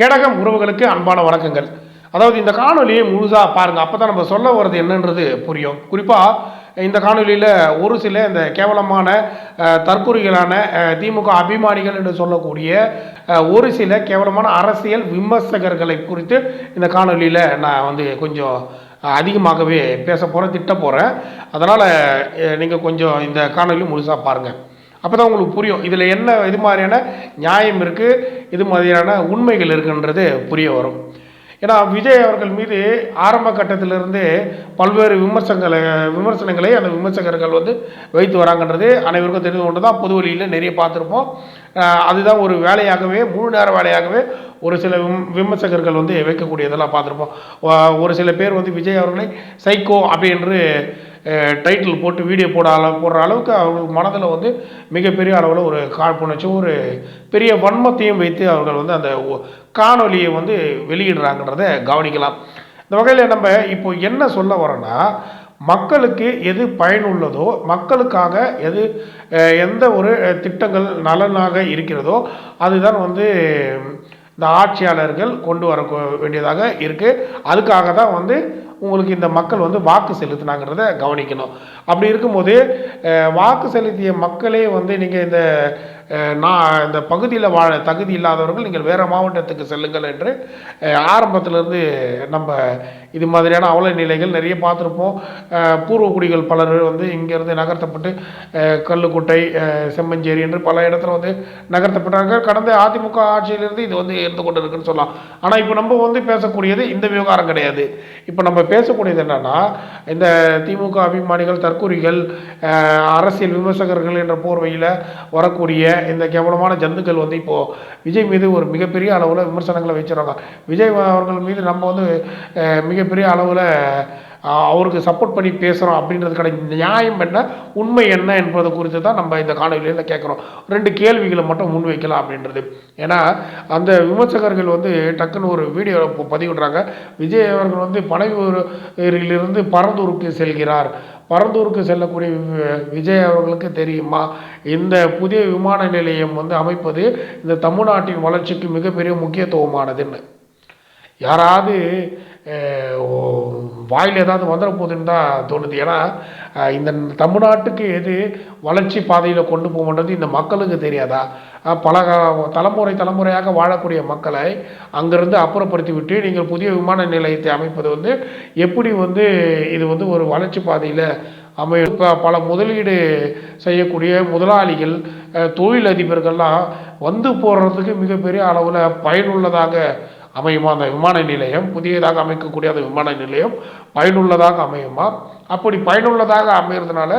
கேடகம் உறவுகளுக்கு அன்பான வணக்கங்கள். அதாவது இந்த காணொலியை முழுசாக பாருங்கள், அப்போ தான் நம்ம சொல்ல வர்றது என்னன்றது புரியும். குறிப்பாக இந்த காணொலியில் ஒரு சில இந்த கேவலமான தற்கொலைகளான திமுக அபிமானிகள் என்று சொல்லக்கூடிய ஒரு சில கேவலமான அரசியல் விமர்சகர்களை குறித்து இந்த காணொலியில் நான் கொஞ்சம் அதிகமாகவே பேச போகிறேன், திட்ட போகிறேன். அதனால் நீங்கள் கொஞ்சம் இந்த காணொலி முழுசாக பாருங்கள். அப்போ தான் உங்களுக்கு புரியும் இதில் என்ன இது மாதிரியான நியாயம் இருக்குது, இது மாதிரியான உண்மைகள் இருக்குன்றது புரிய வரும். ஏன்னா விஜய் அவர்கள் மீது ஆரம்ப கட்டத்திலிருந்து பல்வேறு விமர்சனங்களை அந்த விமர்சகர்கள் வைத்து வராங்கன்றது அனைவருக்கும் தெரிந்து கொண்டு தான் பொது வழியில் நிறைய பார்த்துருப்போம். அதுதான் ஒரு வேலையாகவே, முழு நேர வேலையாகவே ஒரு சில விமர்சகர்கள் வைக்கக்கூடியதெல்லாம் பார்த்துருப்போம். ஒரு சில பேர் விஜய் அவர்களை சைக்கோ அப்படின்று டைட்டில் போட்டு வீடியோ போடுற அளவுக்கு அவர்கள் மனதில் மிகப்பெரிய அளவில் ஒரு காழ்ப்புணர்ச்சி, ஒரு பெரிய வன்மத்தையும் வைத்து அவர்கள் அந்த காணொலியை வெளியிடுறாங்கன்றதை கவனிக்கலாம். இந்த வகையில் நம்ம இப்போ என்ன சொல்ல வரோன்னா, மக்களுக்கு எது பயனுள்ளதோ, மக்களுக்காக எந்த ஒரு திட்டங்கள் நலனாக இருக்கிறதோ அதுதான் இந்த ஆட்சியாளர்கள் கொண்டு வர வேண்டியதாக இருக்குது. அதுக்காக தான் உங்களுக்கு இந்த மக்கள் வாக்கு செலுத்தினாங்கிறத கவனிக்கணும். அப்படி இருக்கும்போது வாக்கு செலுத்திய மக்களே நீங்கள் இந்த பகுதியில் வாழ தகுதி இல்லாதவர்கள் நீங்கள் வேறு மாவட்டத்துக்கு செல்லுங்கள் என்று ஆரம்பத்திலிருந்து நம்ம இது மாதிரியான அவல நிலைகள் நிறைய பார்த்துருப்போம். பூர்வக்குடிகள் பலர் இங்கேருந்து நகர்த்தப்பட்டு கல்லுக்குட்டை, செம்மஞ்சேரி என்று பல இடத்துல நகர்த்தப்பட்டார்கள். கடந்த அதிமுக ஆட்சியிலிருந்து இது இருந்து கொண்டு இருக்குன்னு சொல்லலாம். ஆனால் இப்போ நம்ம பேசக்கூடியது இந்த விவகாரம் கிடையாது. இப்போ நம்ம பேசக்கூடியது என்னன்னா, இந்த திமுக அபிமானிகள், தற்கூரிகள், அரசியல் விமர்சகர்கள் என்ற போர்வையில் வரக்கூடிய இந்த கேவலமான ஜந்துக்கள் இப்போது விஜய் மீது ஒரு மிகப்பெரிய அளவில் விமர்சனங்களை வச்சுருவாங்க. விஜய் அவர்கள் மீது நம்ம மிகப்பெரிய அளவில் அவருக்கு சப்போர்ட் பண்ணி பேசுகிறோம் அப்படின்றதுக்கான நியாயம் என்ன, உண்மை என்ன என்பதை குறித்து தான் நம்ம இந்த காணொலியில் கேட்குறோம். 2 கேள்விகளை மட்டும் முன்வைக்கலாம் அப்படின்றது. ஏன்னா அந்த விமர்சகர்கள் டக்குன்னு ஒரு வீடியோ பதிவிடுறாங்க. விஜய் அவர்கள் பனையூரிலிருந்து பரந்தூருக்கு செல்கிறார். பரந்தூருக்கு செல்லக்கூடிய விஜய் அவர்களுக்கு தெரியுமா, இந்த புதிய விமான நிலையம் அமைப்பது இந்த தமிழ்நாட்டின் வளர்ச்சிக்கு மிகப்பெரிய முக்கியத்துவமானதுன்னு? யாராவது வாயில் ஏதாவது வந்துட போகுதுன்னு தான் தோணுது. ஏன்னா இந்த தமிழ்நாட்டுக்கு எது வளர்ச்சி பாதையில் கொண்டு போகணுன்றது இந்த மக்களுக்கு தெரியாதா? பல தலைமுறையாக வாழக்கூடிய மக்களை அங்கேருந்து அப்புறப்படுத்தி விட்டு நீங்கள் புதிய விமான நிலையத்தை அமைப்பது எப்படி இது ஒரு வளர்ச்சி பாதையில் பல முதலீடு செய்யக்கூடிய முதலாளிகள், தொழிலதிபர்கள்லாம் போடுறதுக்கு மிகப்பெரிய அளவில் பயனுள்ளதாக அமையுமா? அந்த விமான நிலையம், புதியதாக அமைக்கக்கூடிய அந்த விமான நிலையம் பயனுள்ளதாக அமையுமா? அப்படி பயனுள்ளதாக அமைகிறதுனால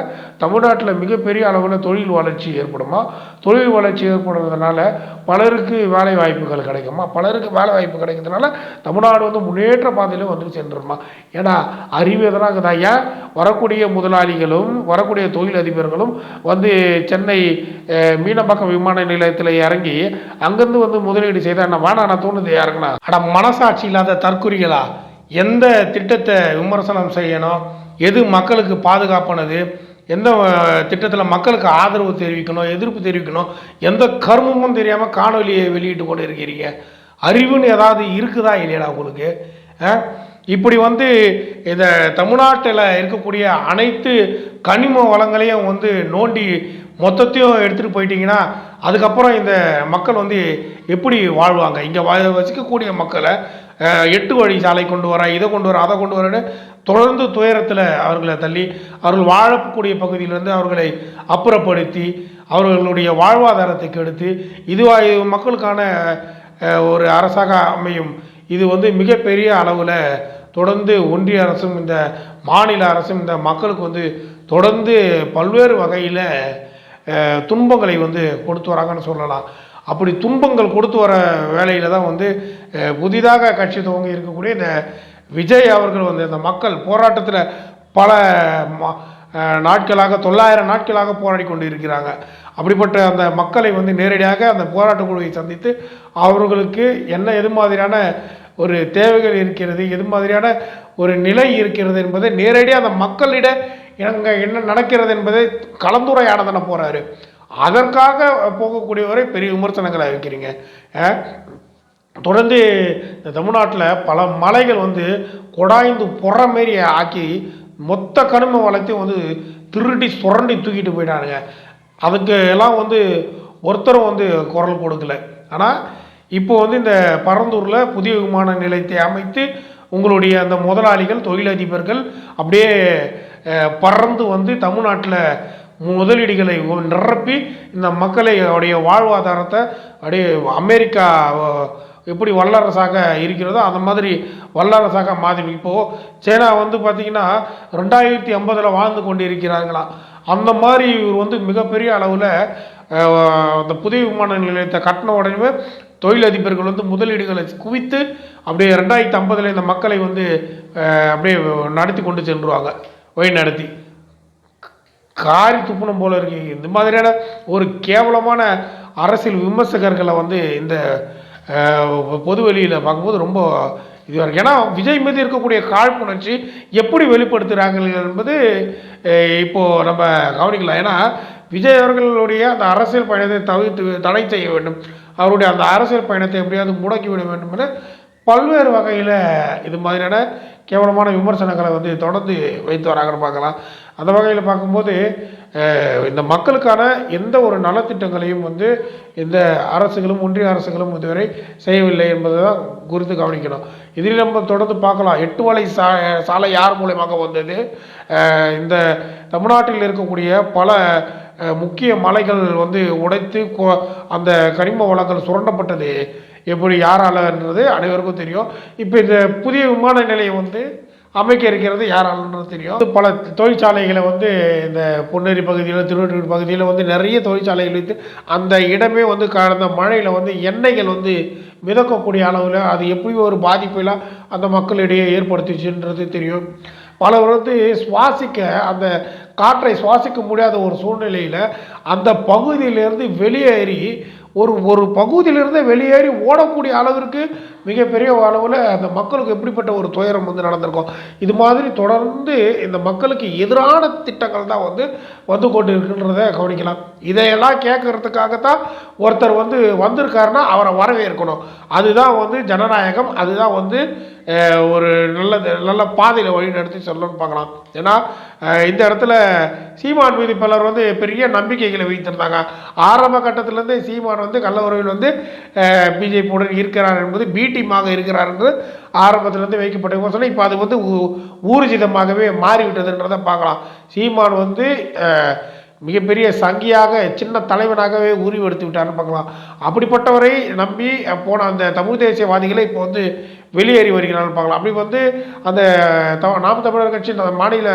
தமிழ்நாட்டில் மிகப்பெரிய அளவில் தொழில் வளர்ச்சி ஏற்படுமா? தொழில் வளர்ச்சி ஏற்படுறதுனால பலருக்கு வேலை வாய்ப்புகள் கிடைக்குமா? பலருக்கு வேலை வாய்ப்பு கிடைக்கிறதுனால தமிழ்நாடு முன்னேற்ற பாதையில் சென்றுருமா? ஏன்னா அறிவு எதனாக தான் ஏன் வரக்கூடிய முதலாளிகளும் வரக்கூடிய தொழில் அதிபர்களும் சென்னை மீனம்பாக்கம் விமான நிலையத்தில் இறங்கி அங்கேருந்து முதலீடு செய்தால் என்ன வேணாம் தோணுது யாருக்குன்னா? மனசாட்சி இல்லாத தற்குறிகளா? எந்த திட்டத்தை விமர்சனம் செய்யணும், எது மக்களுக்கு பாதுகாப்பானது, எந்த திட்டத்தில் மக்களுக்கு ஆதரவு தெரிவிக்கணும், எதிர்ப்பு தெரிவிக்கணும், எந்த கர்மமும் தெரியாமல் காணொலியை வெளியிட்டு கொண்டு இருக்கிறீங்க. அறிவுன்னு ஏதாவது இருக்குதா இல்லையா உங்களுக்கு? இப்படி இந்த தமிழ்நாட்டில் இருக்கக்கூடிய அனைத்து கனிம வளங்களையும் நோண்டி மொத்தத்தையும் எடுத்துகிட்டு போயிட்டீங்கன்னா அதுக்கப்புறம் இந்த மக்கள் எப்படி வாழ்வாங்க? இங்கே வசிக்கக்கூடிய மக்களை 8 வழி சாலை கொண்டு வர, இதை கொண்டு வர, அதை கொண்டு வரன்னு தொடர்ந்து துயரத்தில் அவர்களை தள்ளி அவர்கள் வாழக்கூடிய பகுதியிலிருந்து அவர்களை அப்புறப்படுத்தி அவர்களுடைய வாழ்வாதாரத்தை கெடுத்து இது மக்களுக்கான ஒரு அரசாக அமையும். இது மிகப்பெரிய அளவில் தொடர்ந்து ஒன்றிய அரசும் இந்த மாநில அரசும் இந்த மக்களுக்கு தொடர்ந்து பல்வேறு வகையில் துன்பங்களை கொடுத்து வராங்கன்னு சொல்லலாம். அப்படி துன்பங்கள் கொடுத்து வர வேலையில் தான் புதிதாக கட்சி துவங்கி இருக்கக்கூடிய இந்த விஜய் அவர்கள் இந்த மக்கள் போராட்டத்தில் பல நாட்களாக 900 நாட்களாக போராடி கொண்டு இருக்கிறாங்க. அப்படிப்பட்ட அந்த மக்களை நேரடியாக அந்த போராட்ட குழுவை சந்தித்து அவர்களுக்கு எது மாதிரியான ஒரு தேவைகள் இருக்கிறது, எது மாதிரியான ஒரு நிலை இருக்கிறது என்பதை நேரடியாக அந்த மக்களிட என்ன நடக்கிறது என்பதை கலந்துரையாட போகிறாரு. அதற்காக போகக்கூடியவரை பெரிய விமர்சனங்களை வைக்கிறீங்க. தொடர்ந்து இந்த தமிழ்நாட்டில் பல மலைகள் வந்து கொடாய்ந்து புற மாரி ஆக்கி மொத்த கனிம வளத்தையும் வந்து திருடி சுரண்டி தூக்கிட்டு போயிட்டானுங்க. அதுக்கு எல்லாம் வந்து ஒருத்தரும் வந்து குரல் கொடுக்கல. ஆனால் இப்போ வந்து இந்த பரந்தூரில் புதிய விமான நிலையத்தை அமைத்து உங்களுடைய அந்த முதலாளிகள் தொழிலதிபர்கள் அப்படியே பறந்து வந்து தமிழ்நாட்டில் முதலீடுகளை நிரப்பி இந்த மக்களை உடைய வாழ்வாதாரத்தை அப்படியே அமெரிக்கா எப்படி வல்லரசாக இருக்கிறதோ அந்த மாதிரி வல்லரசாக மாற்றி இப்போது சைனா வந்து பார்த்திங்கன்னா 2050 வாழ்ந்து கொண்டு இருக்கிறார்களாம். அந்த மாதிரி இவர் வந்து மிகப்பெரிய அளவில் அந்த புதிய விமான நிலையத்தை கட்டின உடனே தொழிலதிபர்கள் வந்து முதலீடுகளை குவித்து அப்படியே 2050 இந்த மக்களை வந்து அப்படியே நடத்தி கொண்டு சென்றுவாங்க. வழி நடத்தி காரி துப்புனம் போல இருக்கு. இந்த மாதிரியான ஒரு கேவலமான அரசியல் விமர்சகர்களை வந்து இந்த பொது வெளியில் பார்க்கும்போது ரொம்ப இதுவாக இருக்குது. ஏன்னா விஜய் மீது இருக்கக்கூடிய காழ்ப்புணர்ச்சி எப்படி வெளிப்படுத்துகிறாங்க என்பது இப்போது நம்ம கவனிக்கலாம். ஏன்னா விஜய் அவர்களுடைய அந்த அரசியல் பயணத்தை தடை செய்ய வேண்டும், அவருடைய அந்த அரசியல் பயணத்தை எப்படியாவது முடக்கிவிட வேண்டும் என பல்வேறு வகையில் இது மாதிரியான கேவலமான விமர்சனங்களை வந்து தொடர்ந்து வைத்து வராங்கன்னு பார்க்கலாம். அந்த வகையில் பார்க்கும்போது இந்த மக்களுக்கான எந்த ஒரு நலத்திட்டங்களையும் வந்து இந்த அரசுகளும் ஒன்றிய அரசுகளும் இதுவரை செய்யவில்லை என்பதை தான் குறித்து கவனிக்கணும். இதில் நம்ம தொடர்ந்து பார்க்கலாம். 8 வழி சாலை யார் மூலமாக வந்தது, இந்த தமிழ்நாட்டில் இருக்கக்கூடிய பல முக்கிய மலைகள் வந்து உடைத்து அந்த கனிம வளங்கள் சுரண்டப்பட்டது எப்படி யாராலன்றது அனைவருக்கும் தெரியும். இப்போ இந்த புதிய விமான நிலையம் வந்து அமைக்க இருக்கிறது யாராலன்றது தெரியும். பல தொழிற்சாலைகளை வந்து இந்த பொன்னேரி பகுதியில் திருவள்ளூர் பகுதியில் வந்து நிறைய தொழிற்சாலைகள் வைத்து அந்த இடமே வந்து கடந்த மழையில் வந்து எண்ணெய்கள் வந்து மிதக்கக்கூடிய அளவில் அது எப்படி ஒரு பாதிப்பெல்லாம் அந்த மக்களிடையே ஏற்படுத்திச்சுன்றது தெரியும். பலர் வந்து சுவாசிக்க அந்த காற்றை சுவாசிக்க முடியாத ஒரு சூழ்நிலையில் அந்த பகுதியிலிருந்து வெளியேறி ஒரு பகுதியிலிருந்து வெளியேறி ஓடக்கூடிய அளவிற்கு மிகப்பெரிய அளவில் அந்த மக்களுக்கு எப்படிப்பட்ட ஒரு துயரம் வந்து நடந்திருக்கும். இது மாதிரி தொடர்ந்து இந்த மக்களுக்கு எதிரான திட்டங்கள் தான் வந்து கொண்டு இருக்குன்றதை கவனிக்கலாம். இதையெல்லாம் கேட்கறதுக்காகத்தான் ஒருத்தர் வந்திருக்காருன்னா அவரை வரவேற்கணும். அதுதான் ஜனநாயகம். அதுதான் ஒரு நல்ல பாதையில் வழி நடத்தி செல்லணும்னு பார்க்கலாம். ஏன்னா இந்த இடத்துல சீமான் மீது பலர் பெரிய நம்பிக்கைகளை வைத்திருந்தாங்க. ஆரம்ப கட்டத்திலேருந்து சீமான் கள்ள உறவில் பிஜேபியுடன் இருக்கிறார் என்பது பி டீமாக இருக்கிறார் என்று ஆரம்பத்திலேருந்து வைக்கப்பட்ட சொன்னால் இப்போ அது ஊர்ஜிதமாகவே மாறிவிட்டதுன்றதை பார்க்கலாம். சீமான் மிகப்பெரிய சங்கியாக சின்ன தலைவனாகவே உருவெடுத்து விட்டார்னு பார்க்கலாம். அப்படிப்பட்டவரை நம்பி போன அந்த தமிழ் தேசியவாதிகளை இப்போ வெளியேறி வருகிறார்கள் பார்க்கலாம். அப்படி அந்த நாம் தமிழர் கட்சி மாநில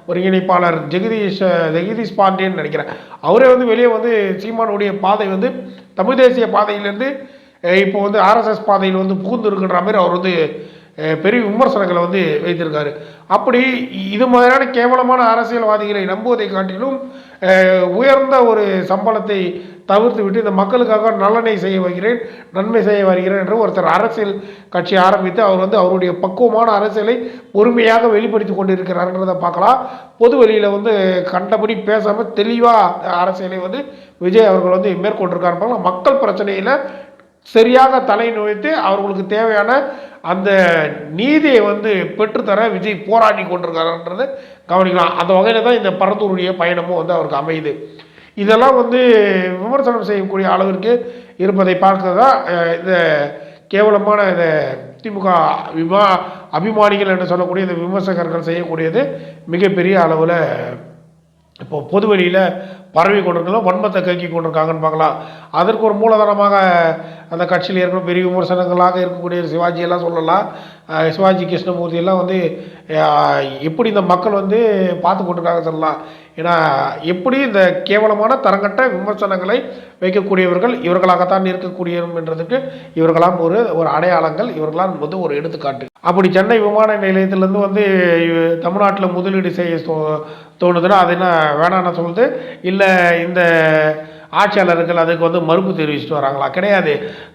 ஒருங்கிணைப்பாளர் ஜெகதீஷ் பாண்டியன் நினைக்கிறேன், அவரே வெளியே சீமானுடைய பாதை தமிழ் தேசிய பாதையிலேருந்து இப்போ ஆர்எஸ்எஸ் பாதையில் புகுந்து இருக்கின்ற மாதிரி அவர் பெரிய விமர்சனங்களை வைத்திருக்காரு. அப்படி இது மாதிரியான கேவலமான அரசியல்வாதிகளை நம்புவதை காட்டிலும் உயர்ந்த ஒரு சம்பளத்தை தவிர்த்து விட்டு இந்த மக்களுக்காக நன்மை செய்ய வருகிறேன் என்று ஒருத்தர் அரசியல் கட்சி ஆரம்பித்து அவர் அவருடைய பக்குவமான அரசியலை பொறுமையாக வெளிப்படுத்தி கொண்டிருக்கிறார்ன்றதை பார்க்கலாம். பொது வெளியில் கண்டபடி பேசாமல் தெளிவாக அரசியலை விஜய் அவர்கள் மேற்கொண்டிருக்காரு பார்க்கலாம். மக்கள் பிரச்சனையில் சரியாக தலை நுழைத்து அவர்களுக்கு தேவையான அந்த நீதியை பெற்றுத்தர விஜய் போராடி கொண்டிருக்காருன்றதை கவனிக்கலாம். அந்த வகையில் தான் இந்த பரந்தூருடைய பயணமும் அவருக்கு அமையுது. இதெல்லாம் விமர்சனம் செய்யக்கூடிய அளவிற்கு இருப்பதை பார்க்கறதா இந்த கேவலமான இந்த திமுக அபிமானிகள் என்று சொல்லக்கூடிய இந்த விமர்சகர்கள் செய்யக்கூடியது மிகப்பெரிய அளவில் இப்போ பொதுவெளியில் பரவி கொண்டிருக்கலாம், வன்மத்தை கக்கி கொண்டிருக்காங்கன்னு பார்க்கலாம். அதற்கு ஒரு மூலதனமாக அந்த கட்சியில் இருக்கிற பெரிய விமர்சனங்களாக இருக்கக்கூடிய சிவாஜியெல்லாம் சொல்லலாம். சிவாஜி கிருஷ்ணமூர்த்தி எல்லாம் எப்படி இந்த மக்கள் பார்த்து கொண்டிருக்காங்க சொல்லலாம். ஏன்னா எப்படி இந்த கேவலமான தரங்கட்ட விமர்சனங்களை வைக்கக்கூடியவர்கள் இவர்களாகத்தான் இருக்கக்கூடியவர்கள் என்றதுக்கு இவர்களாம் ஒரு அடையாளங்கள், இவர்களாம் ஒரு எடுத்துக்காட்டு. அப்படி சென்னை விமான நிலையத்திலேருந்து தமிழ்நாட்டில் முதலீடு செய்ய தோணுதுன்னா அது என்ன வேணான்னு சொல்லுது. இல்லை இந்த ஆட்சியாளர்கள் அதுக்கு வந்து மறுப்பு தெரிவிச்சுட்டு வராங்களா? கிடையாது.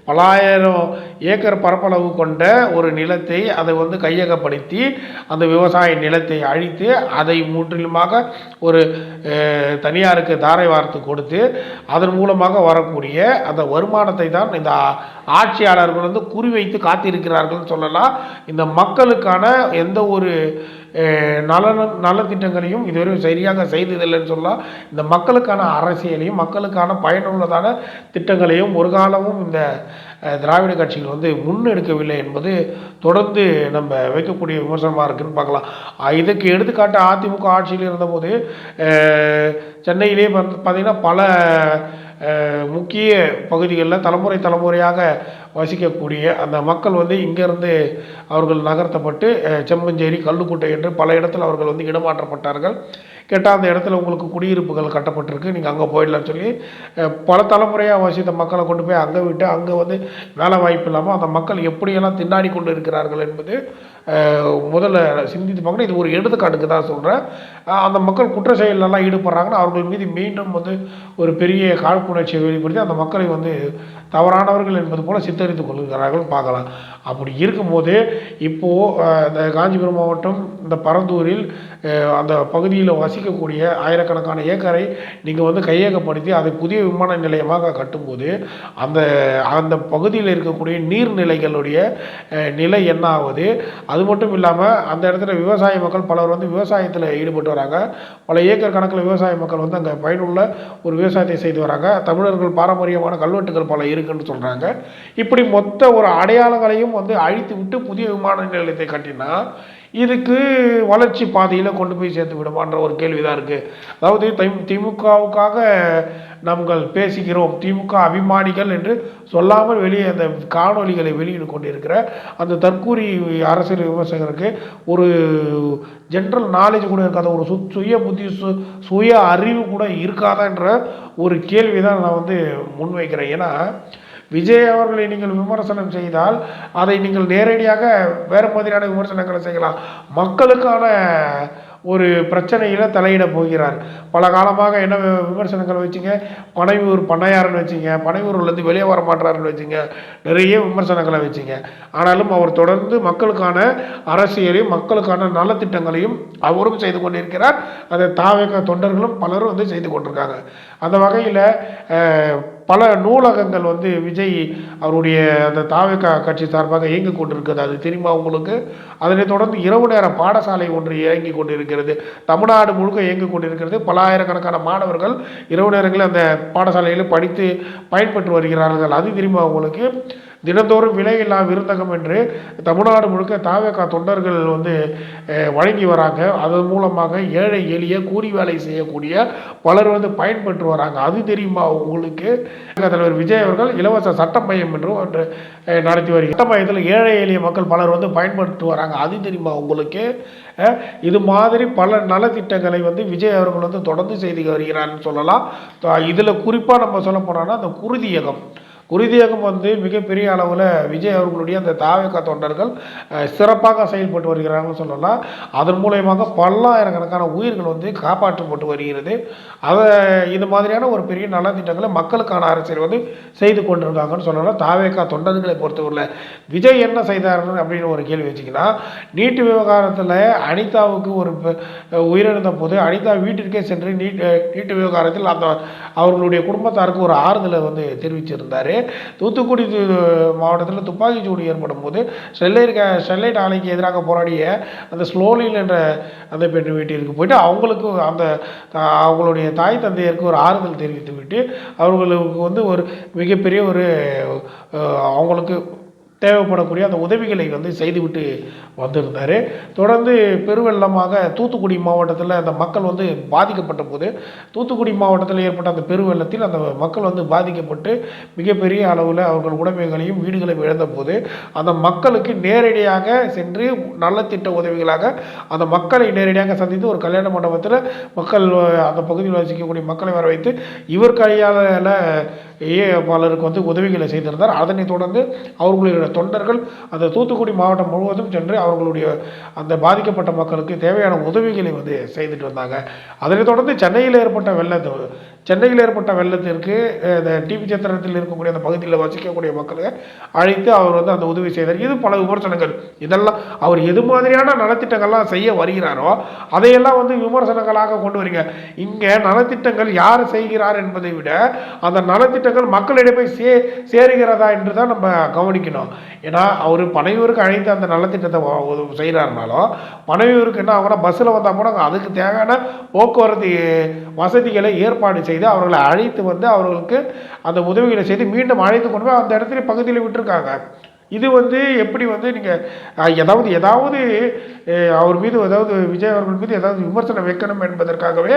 பலாயிரம் ஏக்கர் பரப்பளவு கொண்ட ஒரு நிலத்தை அதை வந்து கையகப்படுத்தி அந்த விவசாய நிலத்தை அழித்து அதை முற்றிலுமாக ஒரு தனியாருக்கு தாரை வார்த்து கொடுத்து அதன் மூலமாக வரக்கூடிய அந்த வருமானத்தை தான் இந்த ஆட்சியாளர்கள் வந்து குறிவைத்து காத்திருக்கிறார்கள் சொல்லலாம். இந்த மக்களுக்கான எந்த ஒரு நலத்திட்டங்களையும் இதுவரை சரியாக செய்ததில்லைன்னு சொல்லலாம். இந்த மக்களுக்கான அரசியலையும் மக்களுக்கான பயனுள்ளதான திட்டங்களையும் ஒரு காலமும் இந்த திராவிட கட்சிகள் வந்து முன்னெடுக்கவில்லை என்பது தொடர்ந்து நம்ம வைக்கக்கூடிய விமர்சனமாக இருக்குன்னு பார்க்கலாம். இதுக்கு எடுத்துக்காட்டு அதிமுக ஆட்சியில் இருந்தபோது சென்னையிலே வந்து பார்த்திங்கன்னா பல முக்கிய பகுதிகளில் தலைமுறையாக வசிக்கக்கூடிய அந்த மக்கள் வந்து இங்கேருந்து அவர்கள் நகர்த்தப்பட்டு செம்மஞ்சேரி, கல்லுக்குட்டை என்று பல இடத்துல அவர்கள் வந்து இடமாற்றப்பட்டார்கள். கேட்டால் அந்த இடத்துல உங்களுக்கு குடியிருப்புகள் கட்டப்பட்டிருக்கு, நீங்கள் அங்கே போயிடலாம்னு சொல்லி பல தலைமுறையாக வசித்த மக்களை கொண்டு போய் அங்கே விட்டு அங்கே வந்து வேலை வாய்ப்பு இல்லாமல் அந்த மக்கள் எப்படியெல்லாம் திண்டாடி கொண்டு இருக்கிறார்கள் என்பது முதல்ல சிந்தித்து பார்க்கணும். இது ஒரு எடுத்துக்காட்டுக்கு தான் சொல்கிறேன். அந்த மக்கள் குற்ற செயலெல்லாம் ஈடுபடுறாங்கன்னா அவர்கள் மீது மீண்டும் வந்து ஒரு பெரிய காழ்ப்புணர்ச்சியை வெளிப்படுத்தி அந்த மக்களை வந்து தவறானவர்கள் என்பது போல் சித்தரித்து கொள்கிறார்கள் பார்க்கலாம். அப்படி இருக்கும்போது இப்போது இந்த காஞ்சிபுரம் மாவட்டம் இந்த பரந்தூரில் அந்த பகுதியில் வசிக்கக்கூடிய ஆயிரக்கணக்கான ஏக்கரை நீங்கள் வந்து கையகப்படுத்தி அதை புதிய விமான நிலையமாக கட்டும்போது அந்த அந்த பகுதியில் இருக்கக்கூடிய நீர்நிலைகளுடைய நிலை என்ன ஆகுது? அது மட்டும் இல்லாமல் அந்த இடத்துல விவசாய மக்கள் பலர் வந்து விவசாயத்தில் ஈடுபட்டு வராங்க. பல ஏக்கர் கணக்கில் விவசாய மக்கள் வந்து அங்கே பயனுள்ள ஒரு விவசாயத்தை செய்து வராங்க. தமிழர்கள் பாரம்பரியமான கல்வெட்டுகள் பல இருக்குன்னு சொல்கிறாங்க. இப்படி மொத்த ஒரு அடையாளங்களையும் வந்து அழித்து விட்டு புதிய விமான நிலையத்தை கட்டினா இதுக்கு வளர்ச்சி பாதையில் கொண்டு போய் சேர்த்து விடுமான்ற ஒரு கேள்வி தான் இருக்குது. அதாவது திமுகவுக்காக நாங்கள் பேசுகிறோம், திமுக அபிமானிகள் என்று சொல்லாமல் வெளியே அந்த காணொலிகளை வெளியிட்டு கொண்டிருக்கிற அந்த தற்கூரி அரசியல் விமர்சகருக்கு ஒரு ஜென்ரல் நாலேஜ் கூட இருக்காத, ஒரு சுய புத்தி சுய அறிவு கூட இருக்காதான்ற ஒரு கேள்வி தான் நான் வந்து முன்வைக்கிறேன். ஏன்னா விஜய் அவர்களை நீங்கள் விமர்சனம் செய்தால் அதை நீங்கள் நேரடியாக வேறு மாதிரியான விமர்சனங்களை செய்யலாம். மக்களுக்கான ஒரு பிரச்சனையில் தலையிட போகிறார். பல காலமாக என்ன விமர்சனங்கள் வச்சுங்க, பனையூர் பண்ணையாருன்னு வச்சுங்க, பனையூர்லேருந்து வெளியே வர மாட்டாருன்னு வச்சுங்க, நிறைய விமர்சனங்களை வச்சுங்க. ஆனாலும் அவர் தொடர்ந்து மக்களுக்கான அரசியலையும் மக்களுக்கான நலத்திட்டங்களையும் அவரும் செய்து கொண்டிருக்கிறார். அதை தாவேக தொண்டர்களும் பலரும் வந்து செய்து கொண்டிருக்காங்க. அந்த வகையில் பல நூலகங்கள் வந்து விஜய் அவருடைய அந்த தாவேக கட்சி சார்பாக இயங்கி கொண்டிருக்கிறது, அது தெரியுமா உங்களுக்கு? அதனைத் தொடர்ந்து இரவு நேர பாடசாலை ஒன்று இயங்கி கொண்டிருக்கிறது, தமிழ்நாடு முழுக்க இயங்கி கொண்டிருக்கிறது. பல ஆயிரக்கணக்கான மாணவர்கள் இரவு நேரங்களில் அந்த பாடசாலையில் படித்து பயன்பெற்று வருகிறார்கள், அது தெரியுமா உங்களுக்கு? தினந்தோறும் விலையில்லா விருந்தகம் என்று தமிழ்நாடு முழுக்க தாவேக தொண்டர்கள் வந்து வழங்கி வராங்க. அதன் மூலமாக ஏழை எளிய கூலி வேலை செய்யக்கூடிய பலர் வந்து பயன்பெற்று வராங்க, அது தெரியுமா உங்களுக்கு? தலைவர் விஜய் அவர்கள் இலவச சட்ட மையம் என்று ஒன்று நடத்தி வருகிறார். சட்ட மையத்தில் ஏழை எளிய மக்கள் பலர் வந்து பயன்படுத்தி வராங்க, அது தெரியுமா உங்களுக்கு? இது மாதிரி பல நலத்திட்டங்களை வந்து விஜய் அவர்கள் வந்து தொடர்ந்து செய்து வருகிறார்னு சொல்லலாம். இதில் குறிப்பாக நம்ம சொல்ல போனோம்னா அந்த குருதியகம் வந்து மிகப்பெரிய அளவில் விஜய் அவர்களுடைய அந்த தாவேக தொண்டர்கள் சிறப்பாக செயல்பட்டு வருகிறாங்கன்னு சொல்லலாம். அதன் மூலயமாக பல்லாயிரக்கணக்கான உயிர்கள் வந்து காப்பாற்றப்பட்டு வருகிறது. அதை இது மாதிரியான ஒரு பெரிய நலத்திட்டங்களை மக்களுக்கான அரசியல் வந்து செய்து கொண்டிருக்காங்கன்னு சொல்லலாம். தாவேக தொண்டர்களை பொறுத்தவரையில் விஜய் என்ன செய்தார் அப்படின்னு ஒரு கேள்வி வச்சிங்கன்னா, நீட்டு விவகாரத்தில் அனிதாவுக்கு ஒரு உயிரிழந்த போது அனிதா வீட்டிற்கே சென்று நீட்டு விவகாரத்தில் அந்த அவர்களுடைய குடும்பத்தாருக்கு ஒரு ஆறுதலை வந்து தெரிவிச்சிருந்தார். தூத்துக்குடி மாவட்டத்தில் துப்பாக்கிச்சூடு ஏற்படும் போது ஸ்டெர்லைட் ஆலைக்கு எதிராக போராடிய அந்த ஸ்லோலின் என்ற அந்த பெண் வீட்டிற்கு போயிட்டு அவங்களுக்கு அந்த அவங்களுடைய தாய் தந்தையருக்கு ஒரு ஆறுதல் தெரிவித்து விட்டு அவர்களுக்கு வந்து ஒரு மிகப்பெரிய ஒரு அவங்களுக்கு தேவைப்படக்கூடிய அந்த உதவிகளை வந்து செய்துவிட்டு வந்திருந்தார். தொடர்ந்து பெருவெள்ளமாக தூத்துக்குடி மாவட்டத்தில் அந்த மக்கள் வந்து பாதிக்கப்பட்ட போது தூத்துக்குடி மாவட்டத்தில் ஏற்பட்ட அந்த பெருவெள்ளத்தில் அந்த மக்கள் வந்து பாதிக்கப்பட்டு மிகப்பெரிய அளவில் அவர்கள் உடைமைகளையும் வீடுகளையும் இழந்த போது அந்த மக்களுக்கு நேரடியாக சென்று நலத்திட்ட உதவிகளாக அந்த மக்களை நேரடியாக சந்தித்து ஒரு கல்யாண மண்டபத்தில் மக்கள் அந்த பகுதியில் வசிக்கக்கூடிய மக்களை வர வைத்து இவர் கையால் பலருக்கு வந்து உதவிகளை செய்திருந்தார். அதனைத் தொடர்ந்து அவர்களுடைய தொண்டர்கள் அந்த தூத்துக்குடி மாவட்டம் முழுவதும் சென்று அவர்களுடைய அந்த பாதிக்கப்பட்ட மக்களுக்கு தேவையான உதவிகளை வந்து செய்துட்டு வந்தாங்க. அதனைத் தொடர்ந்து சென்னையில் ஏற்பட்ட சென்னையில் ஏற்பட்ட வெள்ளத்திற்கு இந்த டிபி சத்திரத்தில் இருக்கக்கூடிய அந்த பகுதியில் வசிக்கக்கூடிய மக்களை அழைத்து அவர் வந்து அந்த உதவி செய்தார். இது பல விமர்சனங்கள். இதெல்லாம் அவர் எது மாதிரியான நலத்திட்டங்கள்லாம் செய்ய வருகிறாரோ அதையெல்லாம் வந்து விமர்சனங்களாக கொண்டு வரீங்க. இங்கே நலத்திட்டங்கள் யார் செய்கிறார் என்பதை விட அந்த நலத்திட்டங்கள் மக்களிடையே போய் சேருகிறதா என்று தான் நம்ம கவனிக்கணும். ஏன்னா அவர் பனையூருக்கு அழைத்து அந்த நலத்திட்டத்தை செய்கிறாருனாலும் பனையூருக்கு என்ன ஆகும்னா பஸ்ஸில் வந்தால் கூட அதுக்கு தேவையான போக்குவரத்து வசதிகளை ஏற்பாடு செய்து அவர்களை அழைத்து வந்து அவர்களுக்கு அந்த உதவிகளை செய்து மீண்டும் அழைத்து கொண்டு போய் அந்த இடத்துல பகுதியில் விட்டுருக்காங்க. இது வந்து எப்படி வந்து நீங்கள் ஏதாவது அவர் மீது விஜய் அவர்கள் மீது ஏதாவது விமர்சனம் வைக்கணும் என்பதற்காகவே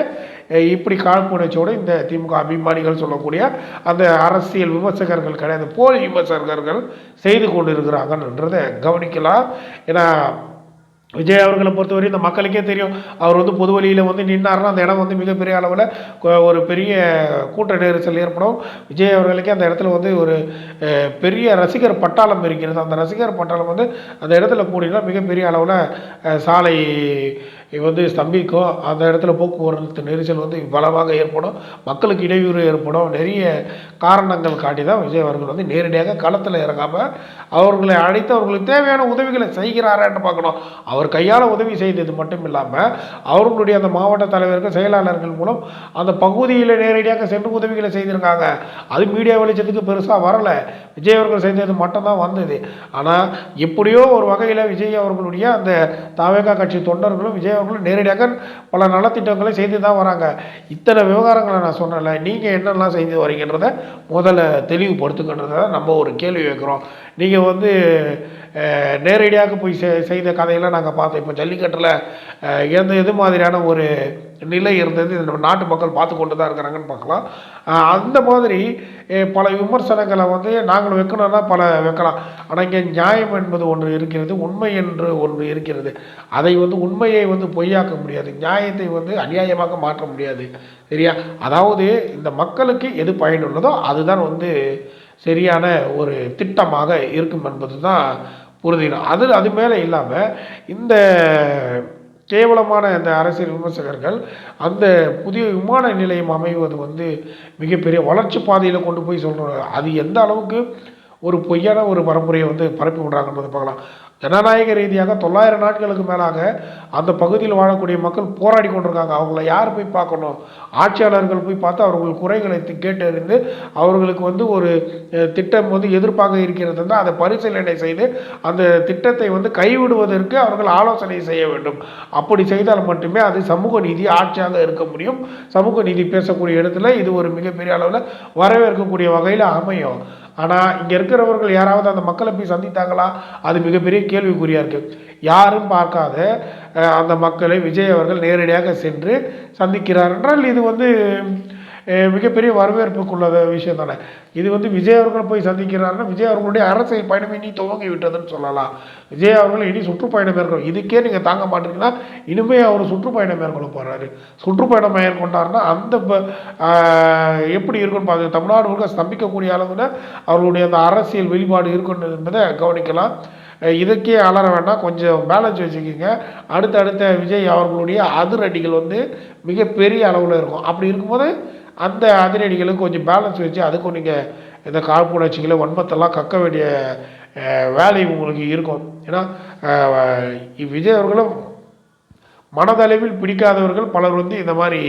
இப்படி காழ்ப்புணர்ச்சியோடு இந்த திமுக அபிமானிகள் சொல்லக்கூடிய அந்த அரசியல் விமர்சகர்கள் கிடையாது, போலி விமர்சகர்கள் செய்து கொண்டு இருக்கிறாங்கன்றதை கவனிக்கலாம். ஏன்னா விஜய் அவர்களை பொறுத்தவரை இந்த மக்களுக்கே தெரியும், அவர் வந்து பொது வழியில் வந்து நின்னார்னா அந்த இடம் வந்து மிகப்பெரிய அளவில் ஒரு பெரிய கூட்ட நெரிசல் ஏற்படும். விஜய் அவர்களுக்கே அந்த இடத்துல வந்து ஒரு பெரிய ரசிகர் பட்டாளம் இருக்கிறது. அந்த ரசிகர் பட்டாளம் வந்து அந்த இடத்துல கூடினா மிகப்பெரிய அளவில் சாலை வந்து ஸ்தம்பிக்கும். அந்த இடத்துல போக்குவரத்து நெரிசல் வந்து பலமாக ஏற்படும், மக்களுக்கு இடையூறு ஏற்படும். நிறைய காரணங்கள் காட்டி தான் விஜய் அவர்கள் வந்து நேரடியாக களத்தில் இறங்காமல் அவர்களை அழைத்து அவர்களுக்கு தேவையான உதவிகளை செய்கிறாரான்னு பார்க்கணும். அவர் கையால் உதவி செய்தது மட்டும் இல்லாமல் அவர்களுடைய அந்த மாவட்ட தலைவர்கள் செயலாளர்கள் மூலம் அந்த பகுதியில் நேரடியாக சென்று உதவிகளை செய்திருக்காங்க. அது மீடியா வெளிச்சத்துக்கு பெருசாக வரலை, விஜய் அவர்கள் செய்தது மட்டும்தான் வந்தது. ஆனால் எப்படியோ ஒரு வகையில் விஜய் அவர்களுடைய அந்த தவேகா கட்சி தொண்டர்களும் விஜய் அவர்களும் நேரடியாக பல நலத்திட்டங்களை செய்து தான் வராங்க. இத்தனை விவகாரங்களை நான் சொன்னல, நீங்கள் என்னெல்லாம் செய்து வரீங்கன்றதை முதல்ல தெளிவுபடுத்துங்கன்றதை நம்ம ஒரு கேள்வி வைக்கிறோம். நீங்கள் வந்து நேரடியாக போய் செய்த கதையெல்லாம் நாங்கள் பார்த்தோம். இப்போ ஜல்லிக்கட்டில் எது மாதிரியான ஒரு நிலை இருந்தது நம்ம நாட்டு மக்கள் பார்த்து கொண்டு தான் இருக்கிறாங்கன்னு பார்க்கலாம். அந்த மாதிரி பல விமர்சனங்களை வந்து நாங்கள் வைக்கணும்னா பல வைக்கலாம். ஆனால் இங்கே நியாயம் என்பது ஒன்று இருக்கிறது, உண்மை என்று ஒன்று இருக்கிறது. அதை வந்து உண்மையை வந்து பொய்யாக்க முடியாது, நியாயத்தை வந்து அநியாயமாக மாற்ற முடியாது. சரியா? அதாவது இந்த மக்களுக்கு எது பயனுள்ளதோ அதுதான் வந்து சரியான ஒரு திட்டமாக இருக்கும் என்பது தான் உறுதியும். அது மேலே இல்லாமல் இந்த கேவலமான இந்த அரசியல் விமர்சகர்கள் அந்த புதிய விமான நிலையம் அமைவது வந்து மிகப்பெரிய வளர்ச்சி பாதையில் கொண்டு போய் சொல்கிறாங்க. அது எந்த அளவுக்கு ஒரு பொய்யான ஒரு பரப்புரையை வந்து பரப்பி விடுறாங்கன்றது பார்க்கலாம். ஜனநாயக ரீதியாக 900 நாட்களுக்கு மேலாக அந்த பகுதியில் வாழக்கூடிய மக்கள் போராடி கொண்டிருக்காங்க. அவங்கள யார் போய் பார்க்கணும்? ஆட்சியாளர்கள் போய் பார்த்து அவர்கள் குறைகளை கேட்டறிந்து அவர்களுக்கு வந்து ஒரு திட்டம் வந்து எதிர்ப்பாக இருக்கிறது, அதை பரிசீலனை செய்து அந்த திட்டத்தை வந்து கைவிடுவதற்கு அவர்கள் ஆலோசனை செய்ய வேண்டும். அப்படி செய்தால் மட்டுமே அது சமூக நீதி ஆட்சியாக இருக்க முடியும். சமூக நீதி பேசக்கூடிய இடத்துல இது ஒரு மிகப்பெரிய அளவில் வரவேற்கக்கூடிய வகையில் அமையும். ஆனால் இங்கே இருக்கிறவர்கள் யாராவது அந்த மக்களை போய் சந்தித்தாங்களா? அது மிகப்பெரிய கேள்விக்குறியாக இருக்குது. யாரும் பார்க்காத அந்த மக்களை விஜய் அவர்கள் நேரடியாக சென்று சந்திக்கிறார் என்றால் இது வந்து மிகப்பெரிய வரவேற்புக்குள்ள விஷயம் தானே. இது வந்து விஜய் அவர்கள் போய் சந்திக்கிறாருன்னா விஜய் அவர்களுடைய அரசியல் பயணம் இனி துவங்கி விட்டதுன்னு சொல்லலாம். விஜய் அவர்கள் இனி சுற்றுப்பயணம் மேற்கொள்ளும். இதுக்கே நீங்கள் தாங்க மாட்டீங்கன்னா இனிமே அவர் சுற்றுப்பயணம் மேற்கொள்ள போகிறாரு. சுற்றுப்பயணம் மேற்கொண்டாருன்னா அந்த எப்படி இருக்குன்னு பார்த்து தமிழ்நாடு முழுக்க ஸ்தம்பிக்கக்கூடிய அளவில் அவர்களுடைய அந்த அரசியல் வெளிப்பாடு இருக்கணும் என்பதை கவனிக்கலாம். இதுக்கே அலற வேண்டாம், கொஞ்சம் பேலன்ஸ் வச்சுக்கிங்க. அடுத்த விஜய் அவர்களுடைய அதிரடிகள் வந்து மிகப்பெரிய அளவில் இருக்கும். அப்படி இருக்கும்போது அந்த அதிரடிகளுக்கு கொஞ்சம் பேலன்ஸ் வச்சு அதுக்கும் நீங்கள் இந்த காழ்ப்புணர்ச்சிகளை வன்மத்தெல்லாம் கக்க வேண்டிய வேலை உங்களுக்கு இருக்கும். ஏன்னா விஜய் அவர்களும் மனதளவில் பிடிக்காதவர்கள் பலர் வந்து இந்த மாதிரி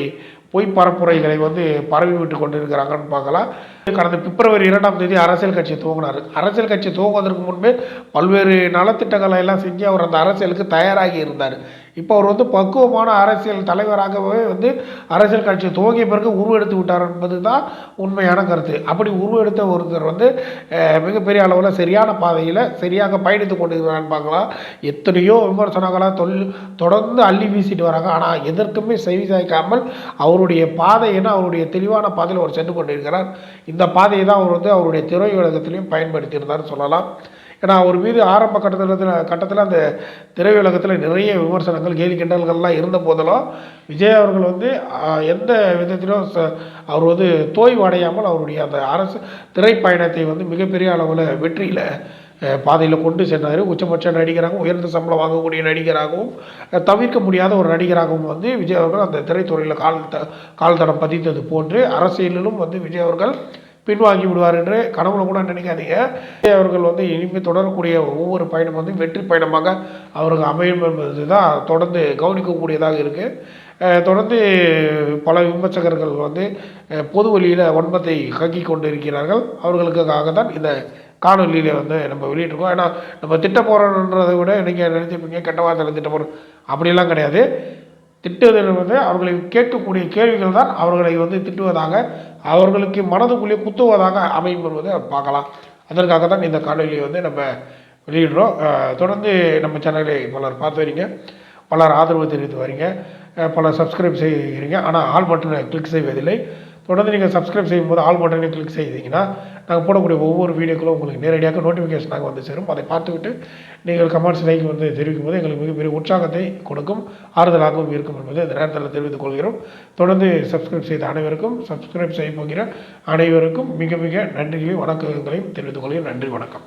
பொய் பரப்புரைகளை வந்து பரவி விட்டு கொண்டு இருக்கிறாங்கன்னு பார்க்கலாம். கடந்த பிப்ரவரி 2ஆம் தேதி அரசியல் கட்சி துவங்கினார். அரசியல் கட்சி துவங்குவதற்கு முன்பே பல்வேறு நலத்திட்டங்களை எல்லாம் செஞ்சு அவர் அந்த அரசியலுக்கு தயாராகி இருந்தார். இப்போ அவர் வந்து பக்குவமான அரசியல் தலைவராகவே வந்து அரசியல் கட்சி துவங்கிய பிறகு உருவெடுத்து விட்டார் என்பது தான் உண்மையான கருத்து. அப்படி உருவெடுத்த ஒருத்தர் வந்து மிகப்பெரிய அளவில் சரியான பாதையில் சரியாக பயணித்து கொண்டு இருக்கிறான்னு பார்க்கலாம். எத்தனையோ விமர்சனங்களாக தொடர்ந்து அள்ளி வீசிட்டு வராங்க. ஆனால் எதற்குமே செவி சாய்க்காமல் அவருடைய பாதைன்னு அவருடைய தெளிவான பாதையில் அவர் சென்று கொண்டிருக்கிறார். இந்த பாதையை தான் அவர் வந்து அவருடைய திரையுலகத்திலையும் பயன்படுத்தியிருந்தார்னு சொல்லலாம். ஏன்னா அவர் மீது ஆரம்ப கட்டத்தில் அந்த திரையுலகத்தில் நிறைய விமர்சனங்கள் கேலி கிண்டல்கள்லாம் இருந்த போதிலும் விஜய் அவர்கள் வந்து எந்த விதத்திலும் அவர் வந்து தோய்வு அடையாமல் அவருடைய அந்த அரசு திரைப்பயணத்தை வந்து மிகப்பெரிய அளவில் வெற்றியில் பாதையில் கொண்டு சென்றார். உச்சபட்ச நடிகராகவும் உயர்ந்த சம்பளம் வாங்கக்கூடிய நடிகராகவும் தவிர்க்க முடியாத ஒரு நடிகராகவும் வந்து விஜய் அவர்கள் அந்த திரைத்துறையில் கால் தடம் பதித்தது போன்று அரசியலிலும் வந்து விஜய் அவர்கள் பின்வாங்கி விடுவார் என்று கனவுல கூட நினைக்காதீங்க. விஜய் அவர்கள் வந்து இனிமேல் தொடரக்கூடிய ஒவ்வொரு பயணம் வந்து வெற்றி பயணமாக அவருக்கு அமையும் என்பது தான் தொடர்ந்து கவனிக்கக்கூடியதாக இருக்குது. தொடர்ந்து பல விமர்சகர்கள் வந்து பொது வழியில் வன்மத்தை கக்கி கொண்டு இருக்கிறார்கள். அவர்களுக்காக தான் இந்த காணொலியில் வந்து நம்ம வெளியிட்டிருக்கோம். ஏன்னா நம்ம திட்ட போகிறோன்றதை விட நீங்கள் நினைச்சிருப்பீங்க கெட்ட வார்த்தையில் திட்ட போகிறோம், அப்படிலாம் கிடையாது. திட்டுவதில் வந்து அவர்களை கேட்கக்கூடிய கேள்விகள் தான் அவர்களை வந்து திட்டுவதாக, அவர்களுக்கு மனதுக்குள்ளே குத்துவதாக அமையும் என்பதை பார்க்கலாம். அதற்காக தான் இந்த காணொலியை வந்து நம்ம வெளியிடுறோம். தொடர்ந்து நம்ம சேனலை பலர் பார்த்து வரீங்க, பலர் ஆதரவு தெரிவித்து வரீங்க, பலர் சப்ஸ்கிரைப் செய்கிறீங்க. ஆனால் ஆல் பட்டனை கிளிக் செய்வதில்லை. தொடர்ந்து நீங்கள் சப்ஸ்கிரைப் செய்யும்போது ஆல் பட்டனை கிளிக் செய்தீங்கன்னா நாங்கள் போடக்கூடிய ஒவ்வொரு வீடியோக்களும் உங்களுக்கு நேரடியாக நோட்டிஃபிகேஷனாக வந்து சேரும். அதை பார்த்துவிட்டு நீங்கள் கமெண்ட்ஸ் லைக் வந்து தெரிவிக்கும் போது எங்களுக்கு மிகப்பெரிய உற்சாகத்தை கொடுக்கும், ஆறுதலாகவும் இருக்கும் என்பதை இந்த நேரத்தில் தெரிவித்துக் கொள்கிறோம். தொடர்ந்து சப்ஸ்கிரைப் செய்த அனைவருக்கும், சப்ஸ்கிரைப் செய்ய போகிற அனைவருக்கும் மிக மிக நன்றிகளையும் வணக்கங்களையும் தெரிவித்துக் கொள்கிறேன். நன்றி, வணக்கம்.